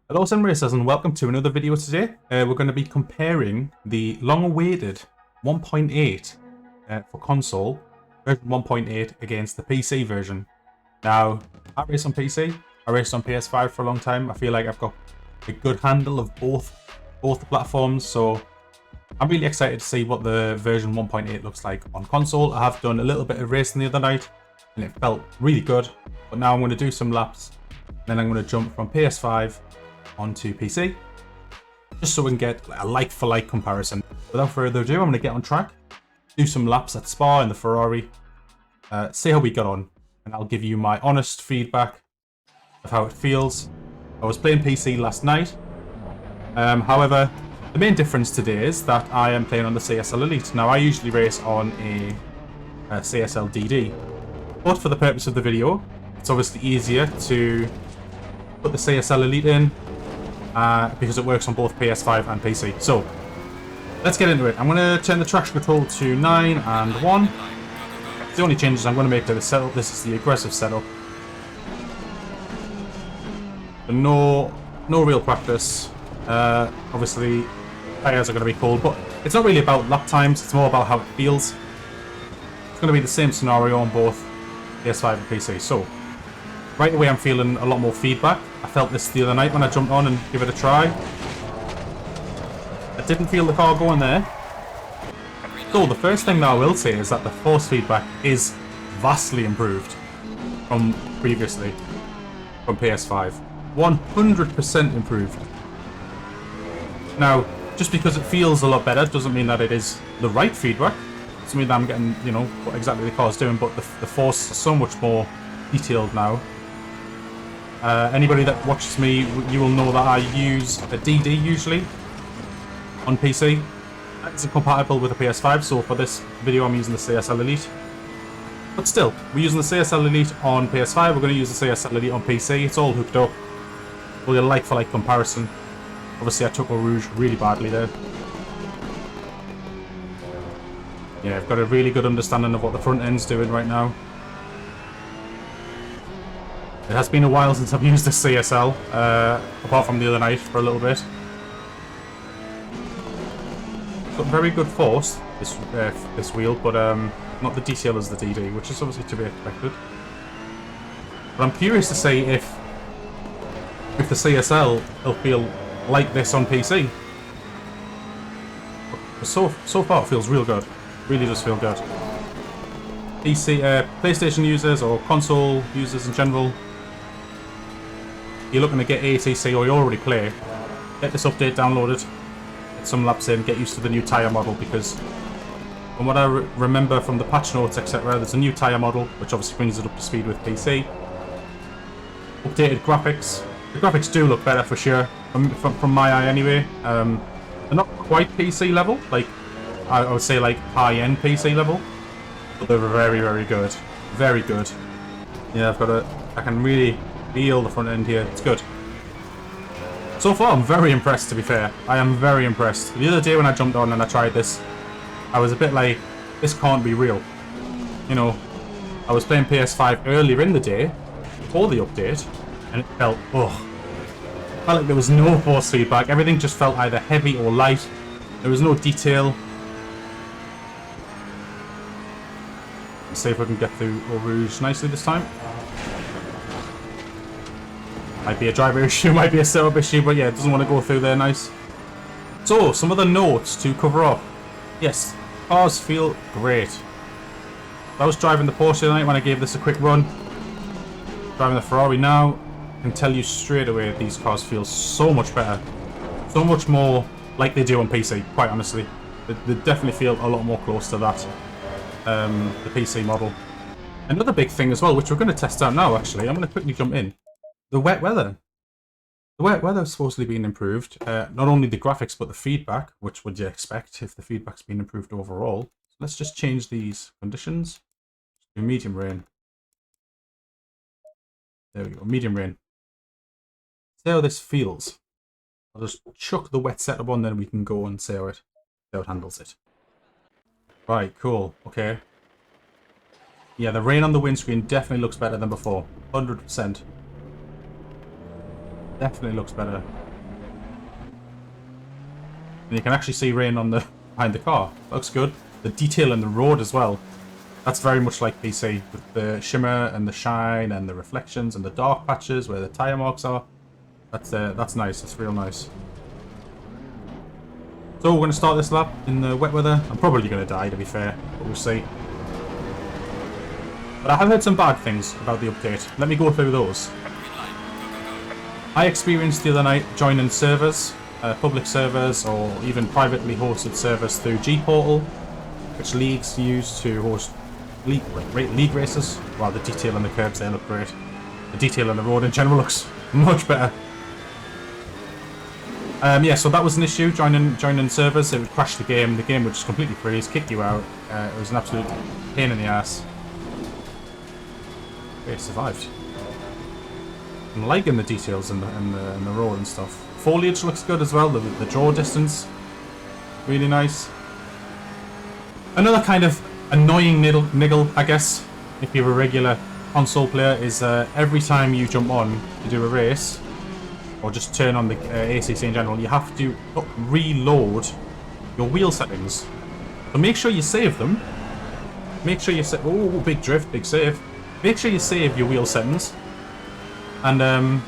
Hello Sim Racers and welcome to another video today. We're going to be comparing the long-awaited 1.8 for console, version 1.8 against the PC version. Now, I race on PC, I raced on PS5 for a long time. I feel like I've got a good handle of both the platforms, so I'm really excited to see what the version 1.8 looks like on console. I have done a little bit of racing the other night and it felt really good, but now I'm going to do some laps, then I'm going to jump from PS5 onto PC, just so we can get a like-for-like comparison. Without further ado, I'm going to get on track, do some laps at Spa in the Ferrari, see how we got on, and I'll give you my honest feedback of how it feels. I was playing PC last night, however, the main difference today is that I am playing on the CSL ELITE. Now, I usually race on a CSLDD, but for the purpose of the video, it's obviously easier to put the CSL ELITE in, because it works on both PS5 and PC. So, let's get into it. I'm going to turn the traction control to 9 and 1. The only changes I'm going to make to the setup, this is the aggressive setup. But no real practice. Obviously, tyres are going to be cold, but it's not really about lap times, it's more about how it feels. It's going to be the same scenario on both PS5 and PC. So, right away I'm feeling a lot more feedback. I felt this the other night when I jumped on and give it a try. I didn't feel the car going there. So the first thing that I will say is that the force feedback is vastly improved from previously, from PS5. 100% improved. Now, just because it feels a lot better doesn't mean that it is the right feedback. It doesn't mean that I'm getting, you know, what exactly the car's doing, but the force is so much more detailed now. Anybody that watches me, you will know that I use a DD usually on PC. It's incompatible with a PS5, so for this video I'm using the CSL ELITE. But still, we're using the CSL ELITE on PS5, we're going to use the CSL ELITE on PC. It's all hooked up. We'll get a like-for-like comparison. Obviously I took a Rouge really badly there. Yeah, I've got a really good understanding of what the front end's doing right now. It has been a while since I've used a CSL, apart from the other night for a little bit. It's got very good force, this wheel, but not the detail as the DD, which is obviously to be expected. But I'm curious to see if the CSL will feel like this on PC. But so far it feels real good. Really does feel good. PlayStation users or console users in general, you're looking to get ACC or you already play, get this update downloaded, get some laps in, get used to the new tyre model, because from what I remember from the patch notes, etc., there's a new tyre model, which obviously brings it up to speed with PC. Updated graphics. The graphics do look better for sure, from my eye anyway. They're not quite PC level, like I would say like high-end PC level, but they're very, very good. Very good. Yeah, I can really feel the front end here. It's good. So far, I'm very impressed, to be fair. I am very impressed. The other day when I jumped on and I tried this, I was a bit like, this can't be real. You know, I was playing PS5 earlier in the day, before the update, and it felt, felt like there was no force feedback. Everything just felt either heavy or light. There was no detail. Let's see if I can get through Eau Rouge nicely this time. Might be a driver issue, might be a setup issue, but yeah, it doesn't want to go through there nice. So, some of the notes to cover off. Yes, cars feel great. I was driving the Porsche tonight when I gave this a quick run. Driving the Ferrari now, I can tell you straight away these cars feel so much better. So much more like they do on PC, quite honestly. They definitely feel a lot more close to that, the PC model. Another big thing as well, which we're going to test out now actually, I'm going to quickly jump in. The wet weather. The wet weather is supposedly being improved. Not only the graphics, but the feedback, which would you expect if the feedback's been improved overall. So let's just change these conditions to medium rain. There we go, medium rain. See how this feels. I'll just chuck the wet setup on, then we can go and see how it handles it. Right, cool, okay. Yeah, the rain on the windscreen definitely looks better than before. 100%. Definitely looks better. And you can actually see rain on the behind the car. Looks good. The detail in the road as well. That's very much like PC, with the shimmer and the shine and the reflections and the dark patches where the tire marks are. That's nice. That's real nice. So we're going to start this lap in the wet weather. I'm probably going to die, to be fair, but we'll see. But I have heard some bad things about the update. Let me go through those. I experienced the other night joining servers, public servers, or even privately hosted servers through G-Portal, which leagues use to host league races. Wow, the detail on the curbs there look great. The detail on the road in general looks much better. Yeah, so that was an issue, joining servers. It would crash the game would just completely freeze, kick you out. It was an absolute pain in the ass. Okay, it survived. I'm liking the details in the road and stuff. Foliage looks good as well, the draw distance. Really nice. Another kind of annoying niggle, I guess, if you're a regular console player, is every time you jump on to do a race, or just turn on the ACC in general, you have to reload your wheel settings. So make sure you save them. Make sure you save... Oh, big drift, big save. Make sure you save your wheel settings. And,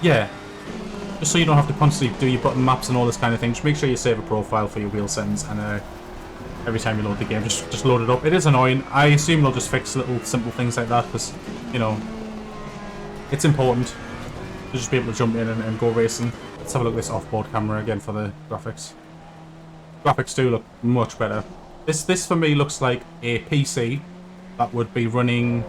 yeah. Just so you don't have to constantly do your button maps and all this kind of thing. Just make sure you save a profile for your wheel settings, and every time you load the game, just load it up. It is annoying. I assume they'll just fix little simple things like that, because, you know, it's important to just be able to jump in and go racing. Let's have a look at this off-board camera again for the graphics. Graphics do look much better. This for me looks like a PC that would be running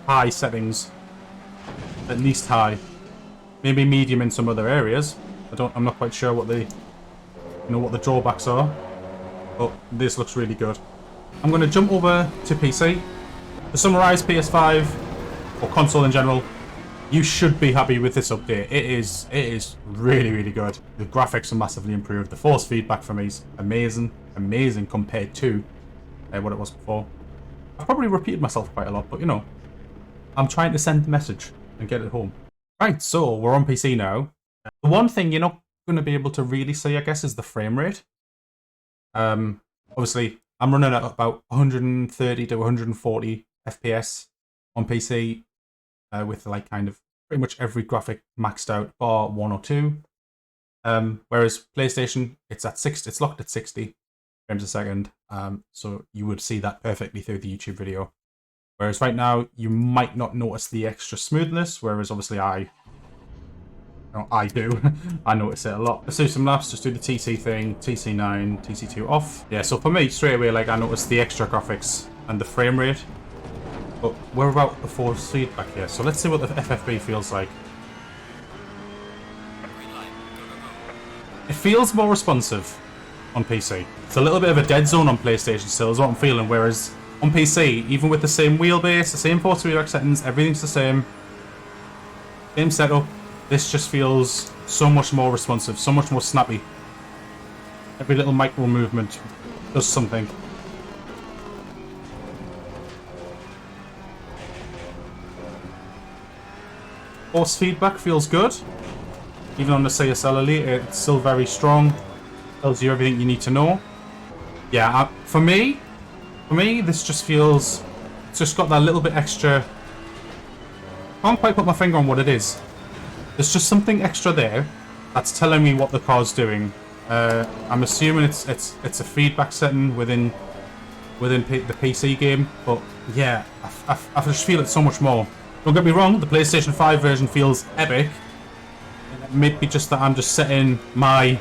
high settings, at least high, maybe medium in some other areas. I'm not quite sure what the drawbacks are, but this looks really good. I'm going to jump over to PC. To summarize, PS5 or console in general, you should be happy with this update. It is really, really good. The graphics are massively improved. The force feedback for me is amazing compared to what it was before. I've probably repeated myself quite a lot, but you know, I'm trying to send the message and get it home. Right, so we're on PC now. The one thing you're not going to be able to really see, I guess, is the frame rate. Obviously, I'm running at about 130 to 140 FPS on PC. With like kind of pretty much every graphic maxed out bar 1 or 2. Whereas PlayStation, it's locked at 60 frames a second. So you would see that perfectly through the YouTube video. Whereas right now you might not notice the extra smoothness, whereas obviously I do. I notice it a lot. Let's do some laps, just do the TC thing, TC9, TC2 off. Yeah, so for me, straight away, like I noticed the extra graphics and the frame rate. But we're about the force feedback here, so let's see what the FFB feels like. It feels more responsive on PC. It's a little bit of a dead zone on PlayStation still, is what I'm feeling, whereas on PC, even with the same wheelbase, the same force feedback settings, everything's the same. Same setup, this just feels so much more responsive, so much more snappy. Every little micro movement does something. Force feedback feels good. Even on the CSL ELITE, it's still very strong. Tells you everything you need to know. Yeah, for me, this just feels... It's just got that little bit extra... Can't quite put my finger on what it is. There's just something extra there that's telling me what the car's doing. I'm assuming it's a feedback setting within the PC game, but yeah, I just feel it so much more. Don't get me wrong, the PlayStation 5 version feels epic. It may be just that I'm just setting my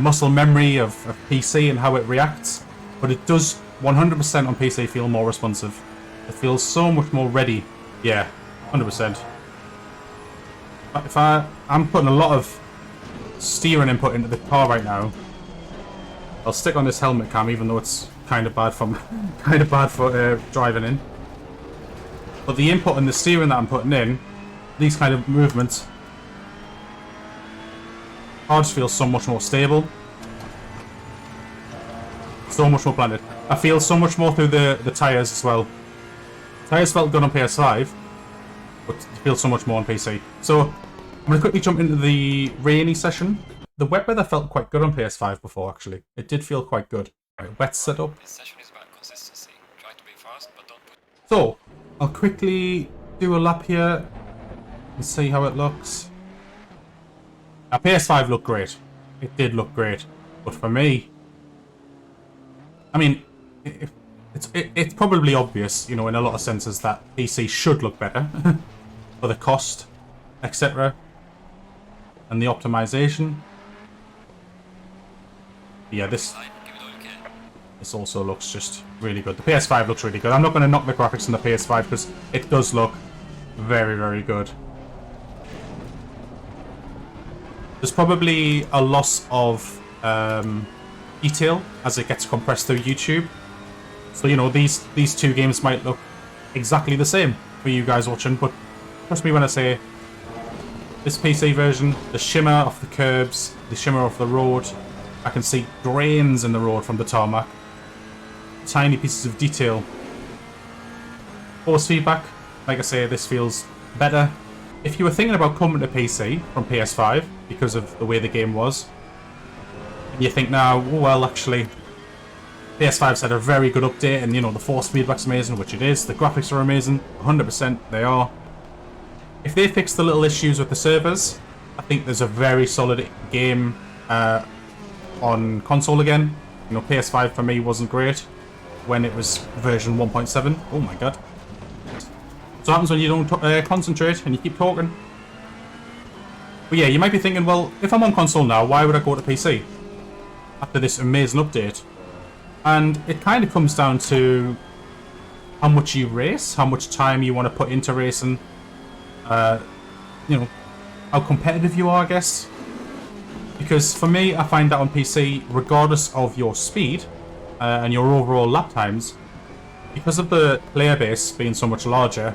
muscle memory of PC and how it reacts, but it does 100% on PC feel more responsive. It feels so much more ready. Yeah, 100%. I'm putting a lot of steering input into the car right now. I'll stick on this helmet cam, even though it's kind of bad for driving in. But the input and the steering that I'm putting in, these kind of movements, car just feels so much more stable, so much more planted. I feel so much more through the tyres as well. Tyres felt good on PS5, but it feels so much more on PC. So I'm going to quickly jump into the rainy session. The wet weather felt quite good on PS5 before, actually. It did feel quite good. Right, wet setup. This session is about consistency. Try to be fast, but don't put... So, I'll quickly do a lap here and see how it looks. Now, PS5 looked great. It did look great. But for me, I mean, it's probably obvious, you know, in a lot of senses that PC should look better for the cost, etc. and the optimization. Yeah, this also looks just really good. The PS5 looks really good. I'm not going to knock the graphics on the PS5 because it does look very, very good. There's probably a loss of detail as it gets compressed through YouTube. So, you know, these two games might look exactly the same for you guys watching, but trust me when I say this PC version, the shimmer off the curbs, the shimmer off the road, I can see grains in the road from the tarmac. Tiny pieces of detail. Force feedback, like I say, this feels better. If you were thinking about coming to PC from PS5 because of the way the game was, and you think now, oh, well, actually, PS5's had a very good update, and you know the force feedback's amazing, which it is. The graphics are amazing, 100% they are. If they fix the little issues with the servers, I think there's a very solid game on console again. You know, PS5 for me wasn't great when it was version 1.7. Oh my god. So what happens when you don't concentrate and you keep talking? But yeah, you might be thinking, well, if I'm on console now, why would I go to PC after this amazing update? And it kind of comes down to how much you race, how much time you want to put into racing, you know, how competitive you are, I guess. Because for me, I find that on PC, regardless of your speed and your overall lap times, because of the player base being so much larger,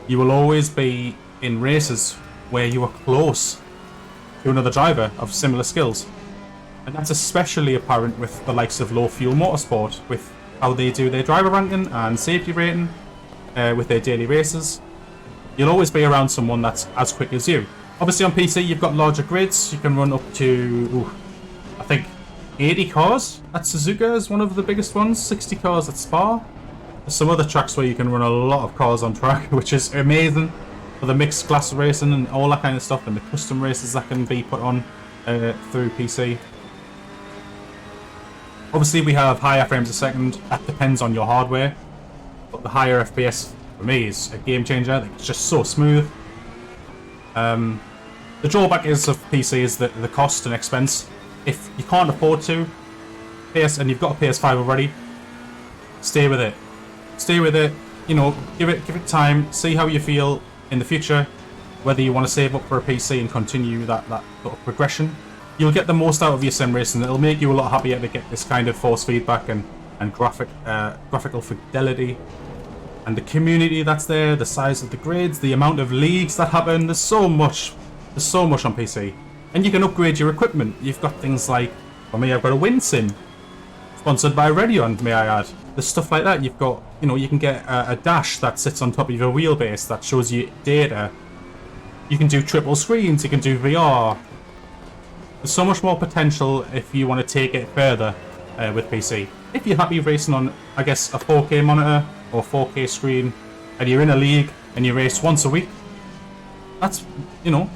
you will always be in races where you are close to another driver of similar skills. And that's especially apparent with the likes of Low Fuel Motorsport, with how they do their driver ranking and safety rating with their daily races. You'll always be around someone that's as quick as you. Obviously on PC you've got larger grids, you can run up to, I think, 80 cars at Suzuka is one of the biggest ones, 60 cars at Spa. There's some other tracks where you can run a lot of cars on track, which is amazing for the mixed class racing and all that kind of stuff, and the custom races that can be put on through PC. Obviously we have higher frames a second, that depends on your hardware, but the higher FPS for me is a game changer. It's just so smooth. The drawback is of PC is the cost and expense. If you can't afford to, and you've got a PS5 already, stay with it. Stay with it. You know, give it time. See how you feel in the future. Whether you want to save up for a PC and continue that sort of progression, you'll get the most out of your sim racing. It'll make you a lot happier to get this kind of force feedback and graphical fidelity. And the community that's there, the size of the grids, the amount of leagues that happen, there's so much on PC. And you can upgrade your equipment. You've got things like, for me, I've got a wind sim, sponsored by Radeon, may I add. There's stuff like that. You've got, you know, you can get a dash that sits on top of your wheelbase that shows you data. You can do triple screens, you can do VR. There's so much more potential if you want to take it further with PC. If you're happy racing on, I guess, a 4K monitor or 4K screen, and you're in a league and you race once a week, that's, you know,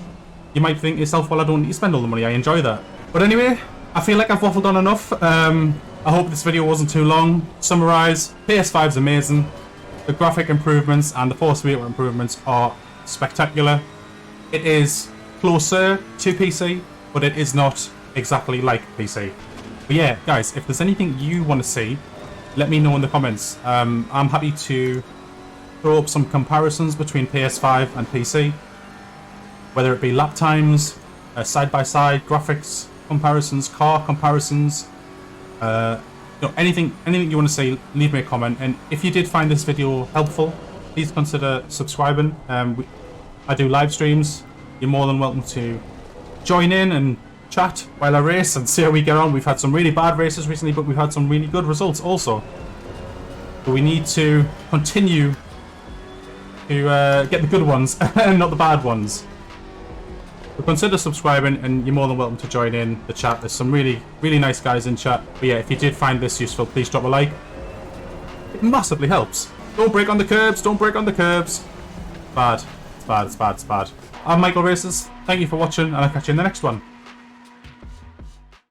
you might think to yourself, well, I don't need to spend all the money, I enjoy that. But anyway, I feel like I've waffled on enough. I hope this video wasn't too long. Summarise, PS5's amazing. The graphic improvements and the force feedback improvements are spectacular. It is closer to PC, but it is not exactly like PC. But yeah, guys, if there's anything you want to see, let me know in the comments. I'm happy to throw up some comparisons between PS5 and PC, whether it be lap times, side-by-side graphics comparisons, car comparisons, you know, anything you want to say, leave me a comment. And if you did find this video helpful, please consider subscribing. I do live streams. You're more than welcome to join in and chat while I race and see how we get on. We've had some really bad races recently, but we've had some really good results also. But we need to continue to get the good ones and not the bad ones. But consider subscribing, and you're more than welcome to join in the chat. There's some really, really nice guys in chat. But yeah, if you did find this useful, please drop a like. It massively helps. Don't break on the curbs. Don't break on the curbs. Bad. It's bad. It's bad. It's bad. I'm Michael Racers. Thank you for watching, and I'll catch you in the next one.